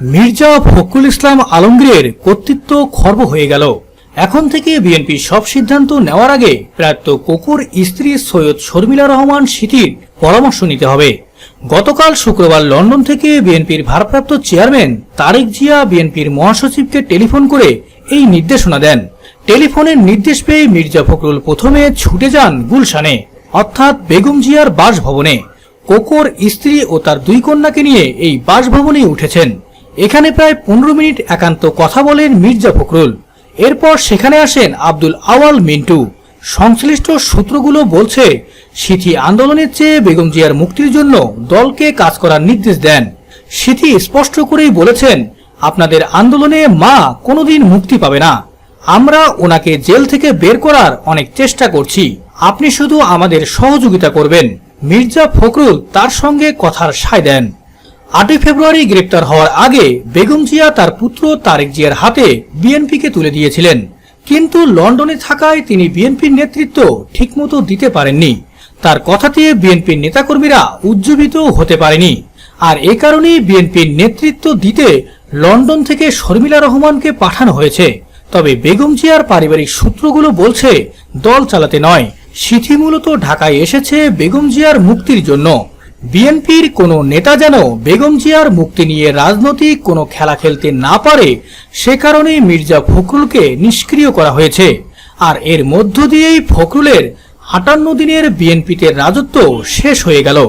মির্জা ফখরুল ইসলাম আলমগীরের কর্তৃত্ব খর্ব হয়ে গেল। এখন থেকে বিএনপি সব সিদ্ধান্ত নেওয়ার আগে প্রয়াত কোকুর স্ত্রী সৈয়দ শর্মিলা রহমান সিথির পরামর্শ নিতে হবে। গতকাল শুক্রবার লন্ডন থেকে বিএনপির ভারপ্রাপ্ত চেয়ারম্যান তারেক জিয়া বিএনপির মহাসচিবকে টেলিফোন করে এই নির্দেশনা দেন। টেলিফোনের নির্দেশ পেয়ে মির্জা ফখরুল প্রথমে ছুটে যান গুলশানে, অর্থাৎ বেগম জিয়ার বাসভবনে। কোকুর স্ত্রী ও তার দুই কন্যাকে নিয়ে এই বাসভবনেই উঠেছেন। এখানে প্রায় 15 মিনিট একান্ত কথা বলেন মির্জা ফখরুল। এরপর সেখানে আসেন আব্দুল আওয়াল মিন্টু। সংশ্লিষ্ট সূত্রগুলো বলছে, সিথি আন্দোলনের চেয়ে বেগম জিয়ার মুক্তির জন্য দলকে কাজ করার নির্দেশ দেন। সিথি স্পষ্ট করেই বলেছেন, আপনাদের আন্দোলনে মা কোনোদিন মুক্তি পাবে না। আমরা ওনাকে জেল থেকে বের করার অনেক চেষ্টা করছি, আপনি শুধু আমাদের সহযোগিতা করবেন। মির্জা ফখরুল তার সঙ্গে কথার সায় দেন। 8 ফেব্রুয়ারি গ্রেপ্তার হওয়ার আগে বেগম জিয়া তার পুত্র তারেক জিয়ার হাতে বিএনপিকে তুলে দিয়েছিলেন, কিন্তু লন্ডনে থাকায় তিনি বিএনপির নেতৃত্ব ঠিকমতো দিতে পারেননি। তার কথাতে বিএনপির নেতাকর্মীরা উজ্জীবিত হতে পারেনি, আর এ কারণেই বিএনপির নেতৃত্ব দিতে লন্ডন থেকে শর্মিলা রহমানকে পাঠানো হয়েছে। তবে বেগম জিয়ার পারিবারিক সূত্রগুলো বলছে, দল চালাতে নয়, সিথি মূলত ঢাকায় এসেছে বেগম জিয়ার মুক্তির জন্য। বিএনপির কোনো নেতা যেন বেগম জিয়ার মুক্তি নিয়ে রাজনৈতিক কোনো খেলা খেলতে না পারে, সে কারণেই মির্জা ফখরুলকে নিষ্ক্রিয় করা হয়েছে। আর এর মধ্য দিয়েই ফখরুলের 58 দিনের বিএনপিতে রাজত্ব শেষ হয়ে গেল।